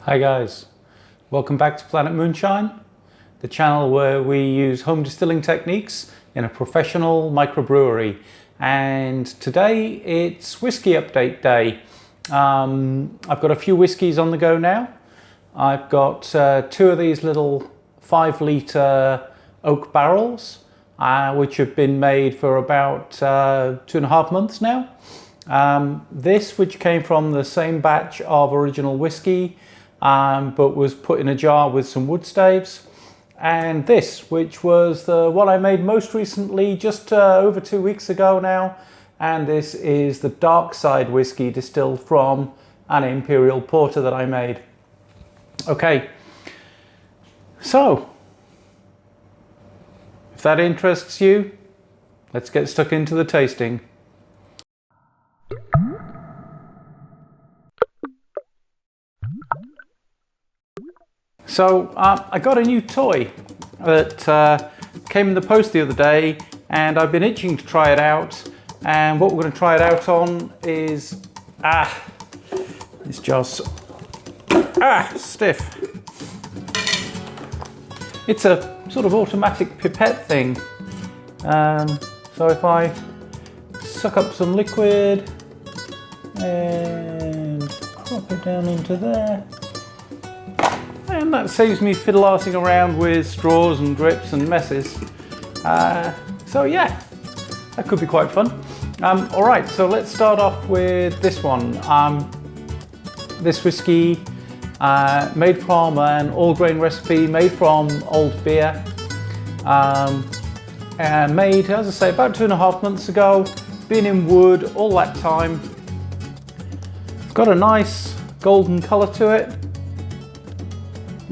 Hi guys, welcome back to Planet Moonshine, the channel where we use home distilling techniques in a professional microbrewery. And today it's whiskey update day. I've got a few whiskies on the go now. I've got two of these little 5-litre oak barrels, which have been made for about 2.5 months now. This, which came from the same batch of original whiskey, but was put in a jar with some wood staves. And this, which was the one I made most recently, just over 2 weeks ago now. And this is the Dark Side whiskey distilled from an imperial porter that I made. Okay, so if that interests you, let's get stuck into the tasting. So I got a new toy that came in the post the other day, and I've been itching to try it out. And what we're going to try it out on is it's just stiff. It's a sort of automatic pipette thing. So if I suck up some liquid and crop it down into there, and that saves me fiddle-arsing around with straws and drips and messes. So yeah, that could be quite fun. All right, so let's start off with this one. This whiskey, made from an all-grain recipe, made from old beer, and made, as I say, about 2.5 months ago. Been in wood all that time. It's got a nice golden colour to it.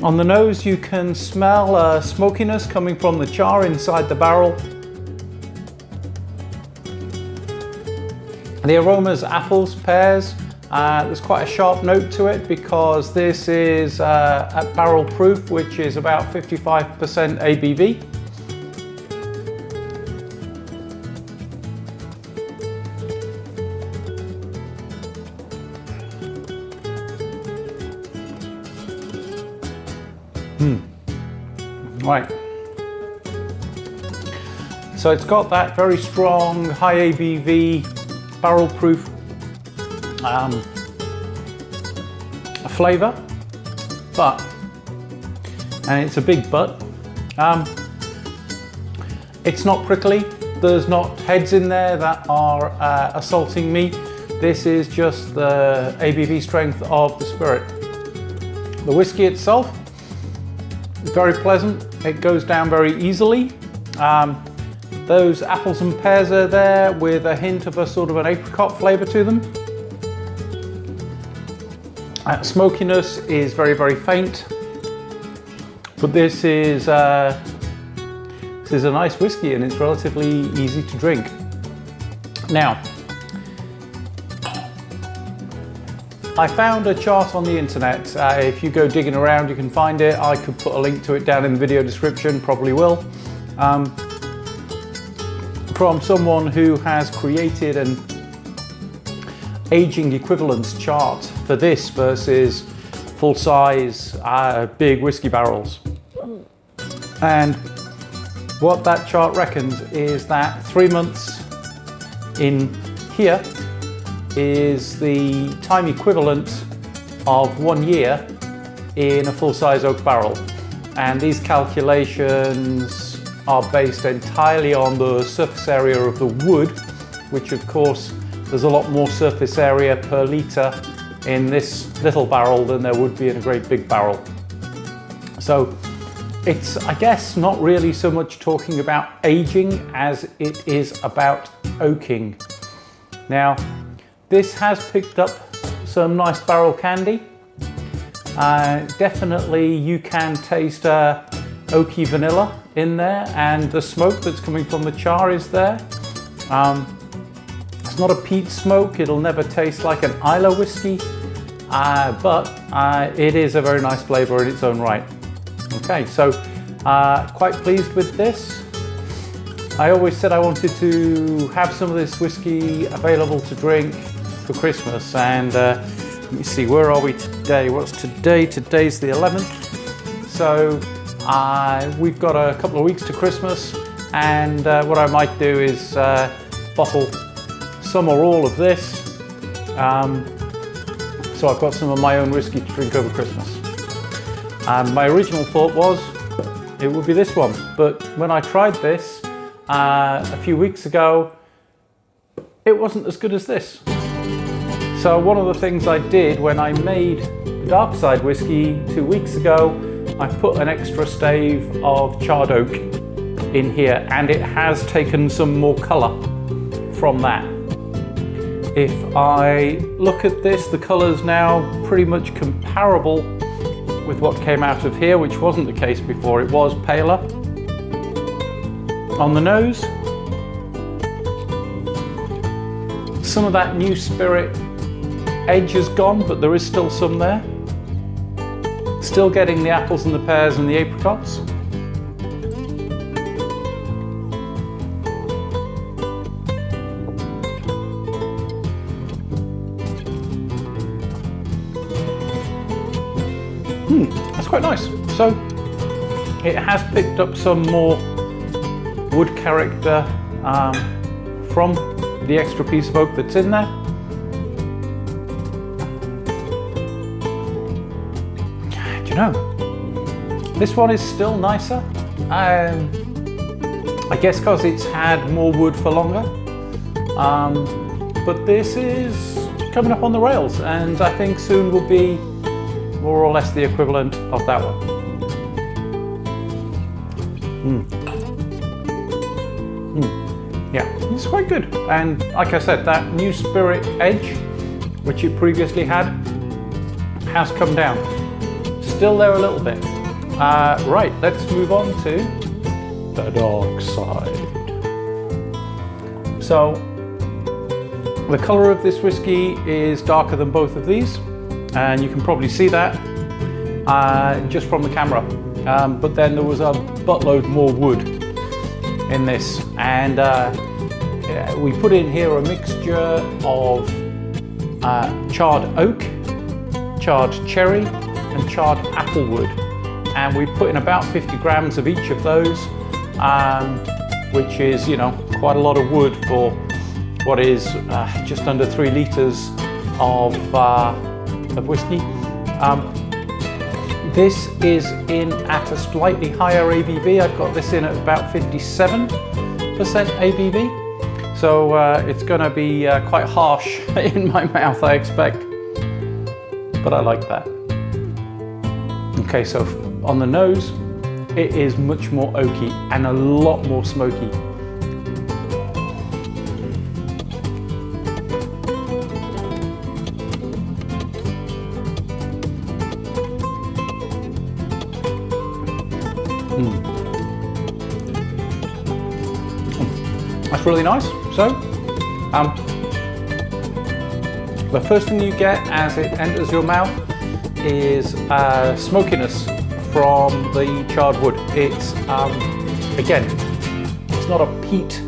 On the nose you can smell smokiness coming from the char inside the barrel. The aroma's apples, pears. There's quite a sharp note to it because this is at barrel proof, which is about 55% ABV. Right, so it's got that very strong, high ABV, barrel proof flavour, but, and it's a big but, it's not prickly. There's not heads in there that are assaulting me. This is just the ABV strength of the spirit. The whiskey itself, very pleasant. It goes down very easily. Those apples and pears are there with a hint of a sort of an apricot flavour to them. Smokiness is very, very faint, but this is a nice whiskey and it's relatively easy to drink. Now, I found a chart on the internet. If you go digging around, you can find it. I could put a link to it down in the video description, probably will. From someone who has created an aging equivalence chart for this versus full-size big whiskey barrels. And what that chart reckons is that 3 months in here is the time equivalent of 1 year in a full-size oak barrel. And these calculations are based entirely on the surface area of the wood, which of course there's a lot more surface area per litre in this little barrel than there would be in a great big barrel. So it's, I guess, not really so much talking about aging as it is about oaking. Now, this has picked up some nice barrel candy. Definitely you can taste oaky vanilla in there, and the smoke that's coming from the char is there. It's not a peat smoke, it'll never taste like an Islay whiskey, but it is a very nice flavour in its own right. Okay, so quite pleased with this. I always said I wanted to have some of this whiskey available to drink for Christmas, and me see, where are we today? What's today? Today's the 11th. So we've got a couple of weeks to Christmas, and what I might do is bottle some or all of this. So I've got some of my own whiskey to drink over Christmas. My original thought was it would be this one, but when I tried this a few weeks ago, it wasn't as good as this. So one of the things I did when I made the dark side whiskey 2 weeks ago, I put an extra stave of charred oak in here, and it has taken some more colour from that. If I look at this, the colour's now pretty much comparable with what came out of here, which wasn't the case before. It was paler. On the nose, some of that new spirit edge is gone, but there is still some there. Still getting the apples and the pears and the apricots. That's quite nice. So it has picked up some more wood character from the extra piece of oak that's in there. Do you know, this one is still nicer. I guess because it's had more wood for longer. But this is coming up on the rails, and I think soon will be more or less the equivalent of that one. Yeah, it's quite good. And like I said, that new spirit edge, which it previously had, has come down. Still there a little bit. Right, let's move on to the dark side. So, the colour of this whiskey is darker than both of these, and you can probably see that just from the camera. But then there was a buttload more wood in this, and we put in here a mixture of charred oak, charred cherry, and charred apple wood, and we put in about 50 grams of each of those, which is, you know, quite a lot of wood for what is just under 3 litres of whiskey. This is in at a slightly higher ABV. I've got this in at about 57% ABV. So it's going to be quite harsh in my mouth, I expect. But I like that. Okay, so on the nose, it is much more oaky and a lot more smoky. That's really nice. So, the first thing you get as it enters your mouth is smokiness from the charred wood. It's, again, it's not a peat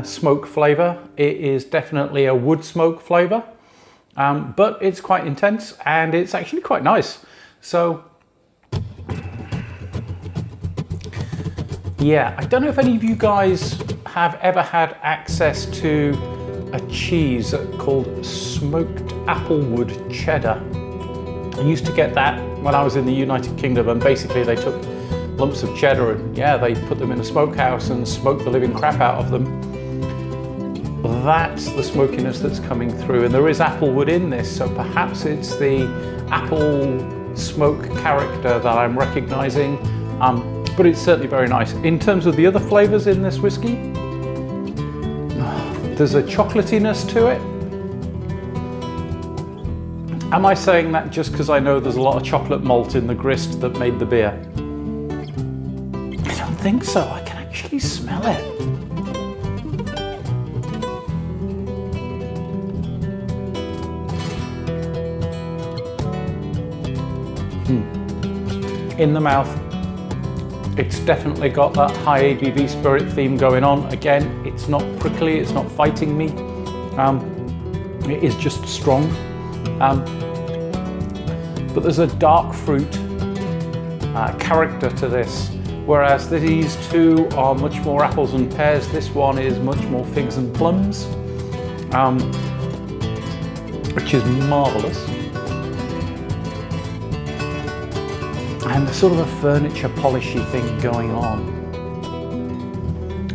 smoke flavour. It is definitely a wood smoke flavour, but it's quite intense and it's actually quite nice. So, yeah, I don't know if any of you guys have ever had access to a cheese called smoked applewood cheddar. I used to get that when I was in the United Kingdom, and basically they took lumps of cheddar and yeah, they put them in a smokehouse and smoked the living crap out of them. That's the smokiness that's coming through, and there is applewood in this, so perhaps it's the apple smoke character that I'm recognizing. But it's certainly very nice. In terms of the other flavors in this whiskey, there's a chocolatiness to it. Am I saying that just because I know there's a lot of chocolate malt in the grist that made the beer? I don't think so. I can actually smell it. In the mouth, it's definitely got that high ABV spirit theme going on. Again, it's not prickly, it's not fighting me. It is just strong. But there's a dark fruit character to this, whereas these two are much more apples and pears. This one is much more figs and plums, which is marvellous. And there's sort of a furniture polishy thing going on,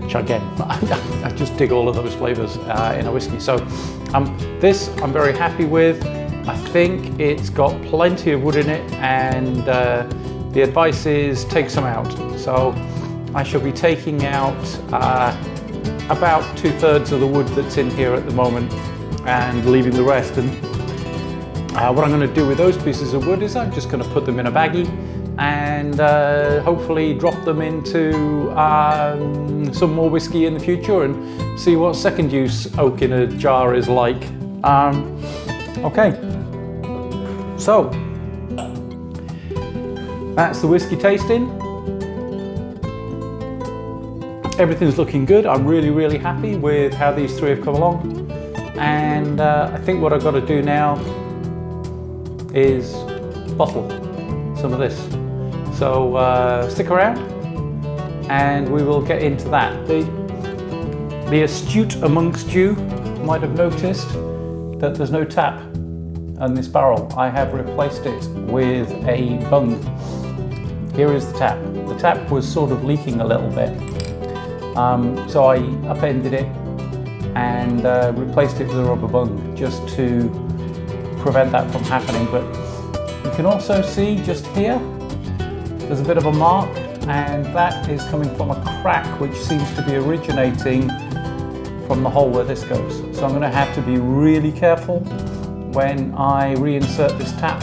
which again, I just dig all of those flavours in a whiskey. So this I'm very happy with. I think it's got plenty of wood in it, and the advice is take some out. So I shall be taking out about 2/3 of the wood that's in here at the moment and leaving the rest. And what I'm going to do with those pieces of wood is I'm just going to put them in a baggie and hopefully drop them into some more whiskey in the future and see what second use oak in a jar is like. Okay, so that's the whiskey tasting. Everything's looking good. I'm really happy with how these three have come along, and I think what I've got to do now is bottle some of this. So stick around and we will get into that. The astute amongst you might have noticed that there's no tap on this barrel. I have replaced it with a bung. Here is the tap. The tap was sort of leaking a little bit, so I upended it and replaced it with a rubber bung just to prevent that from happening. But you can also see just here there's a bit of a mark, and that is coming from a crack which seems to be originating from the hole where this goes. So I'm going to have to be really careful when I reinsert this tap,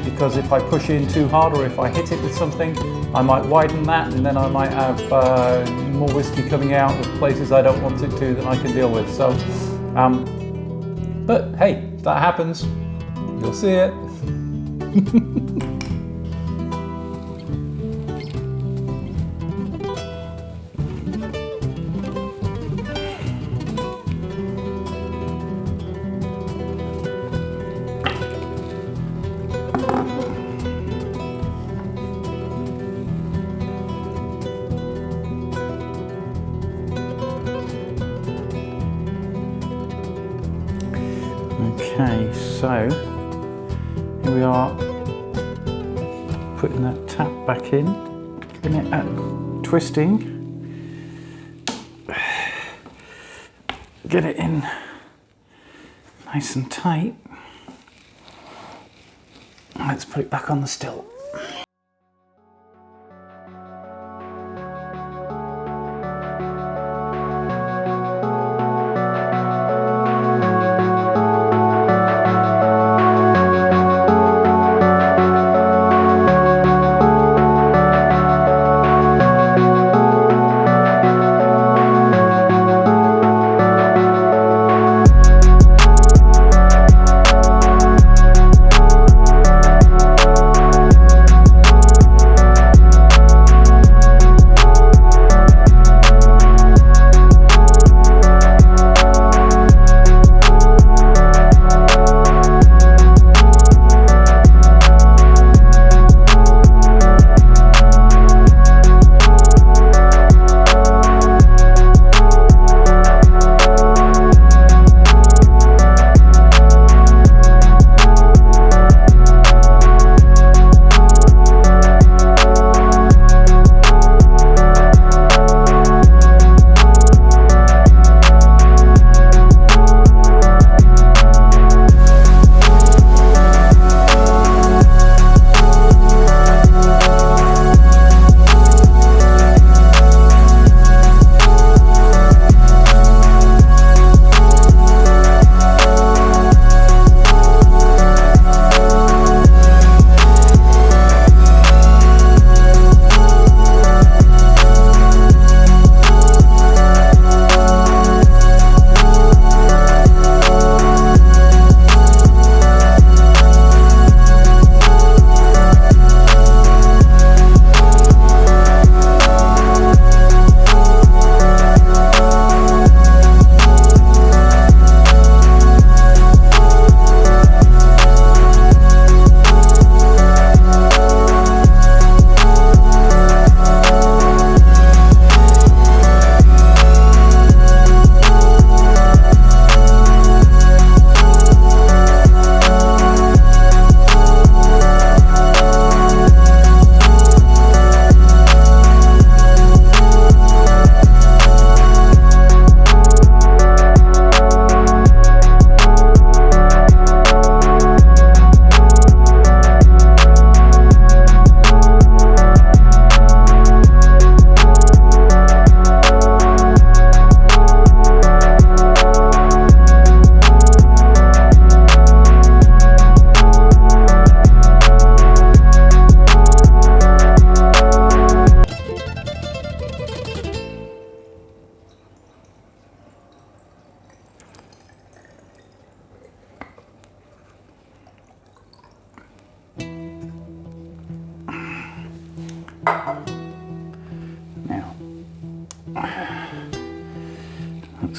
because if I push in too hard or if I hit it with something, I might widen that, and then I might have more whiskey coming out of places I don't want it to than I can deal with. So, but hey, that happens. You'll see it. Okay, so here we are, putting that tap back in, giving it twisting, get it in nice and tight. Let's put it back on the still.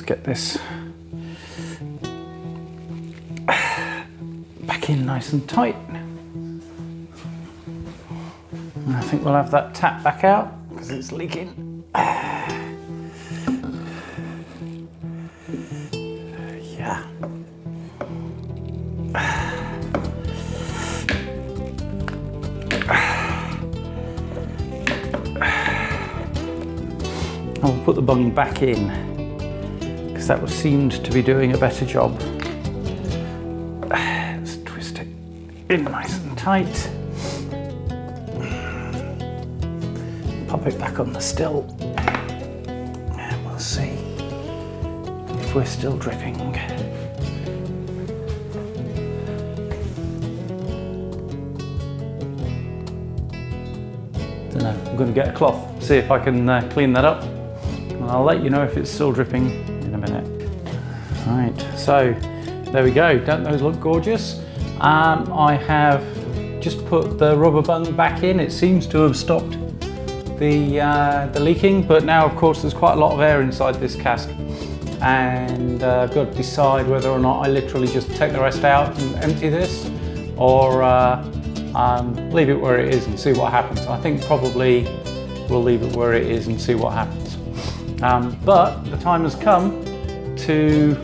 get this back in nice and tight. And I think we'll have that tap back out because it's leaking. Yeah. I'll put the bung back in because that seemed to be doing a better job. Let's twist it in nice and tight. Pop it back on the still and we'll see if we're still dripping. Don't know, I'm going to get a cloth, see if I can clean that up, and I'll let you know if it's still dripping in a minute. Right, so there we go. Don't those look gorgeous? I have just put the rubber bung back in. It seems to have stopped the leaking, but now of course there's quite a lot of air inside this cask, and I've got to decide whether or not I literally just take the rest out and empty this, or leave it where it is and see what happens. I think probably we'll leave it where it is and see what happens. But the time has come to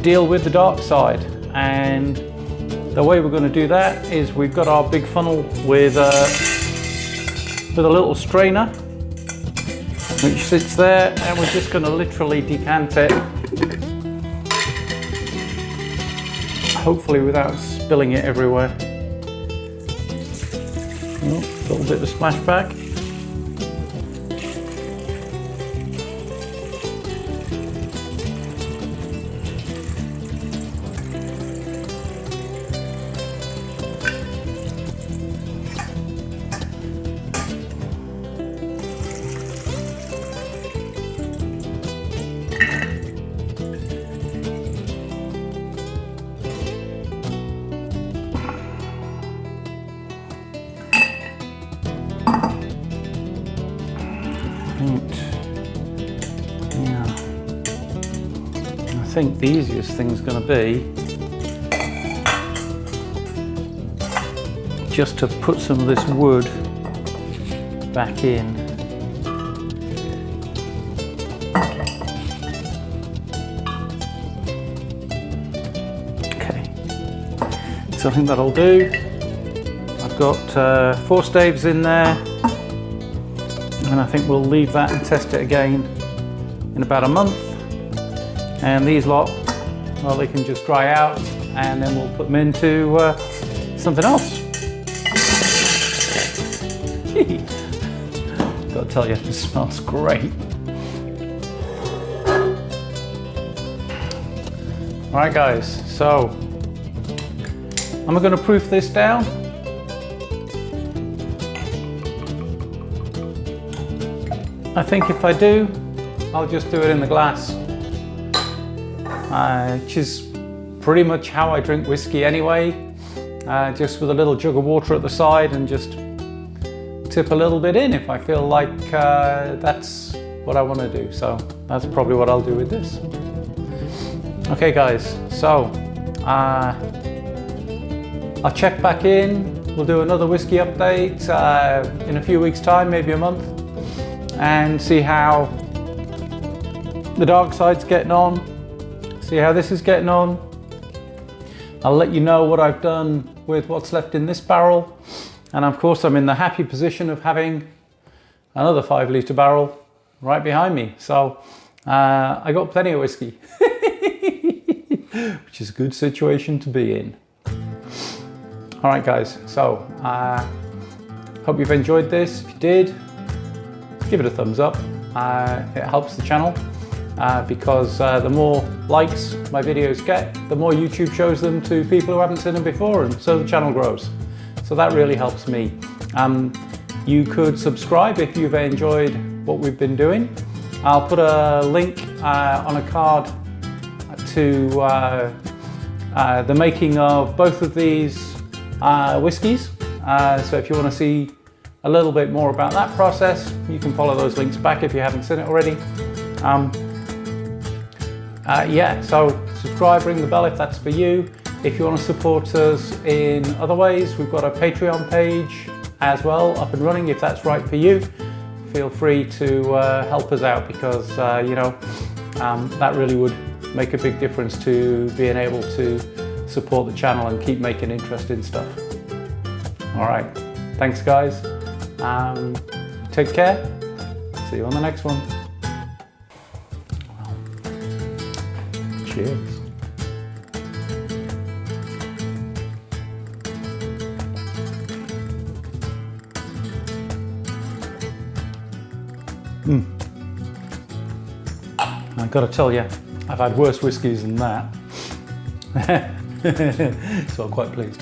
deal with the dark side, and the way we're going to do that is we've got our big funnel with a little strainer which sits there, and we're just going to literally decant it, hopefully without spilling it everywhere. Oh, a little bit of splashback. Yeah, I think the easiest thing's going to be just to put some of this wood back in. Okay, so I think that'll do. I've got 4 staves in there, and I think we'll leave that and test it again in about a month. And these lot, well, they can just dry out, and then we'll put them into something else. Gotta tell you, this smells great. All right, guys, so I'm going to proof this down. I think if I do, I'll just do it in the glass, which is pretty much how I drink whiskey anyway, just with a little jug of water at the side and just tip a little bit in if I feel like that's what I want to do. So that's probably what I'll do with this. Okay guys, so I'll check back in. We'll do another whiskey update in a few weeks' time, maybe a month, and see how the dark side's getting on, see how this is getting on. I'll let you know what I've done with what's left in this barrel, and of course I'm in the happy position of having another 5 litre barrel right behind me, so I got plenty of whiskey, which is a good situation to be in. All right guys, so hope you've enjoyed this. If you did, give it a thumbs up. It helps the channel because the more likes my videos get, the more YouTube shows them to people who haven't seen them before, and so the channel grows. So that really helps me. You could subscribe if you've enjoyed what we've been doing. I'll put a link on a card to the making of both of these whiskies. So if you want to see a little bit more about that process, you can follow those links back if you haven't seen it already. Yeah, so subscribe, ring the bell if that's for you. If you want to support us in other ways, we've got a Patreon page as well up and running. If that's right for you, feel free to help us out, because that really would make a big difference to being able to support the channel and keep making interesting stuff. All right, thanks guys. Take care. See you on the next one. Cheers. I've got to tell you, I've had worse whiskies than that. So I'm quite pleased.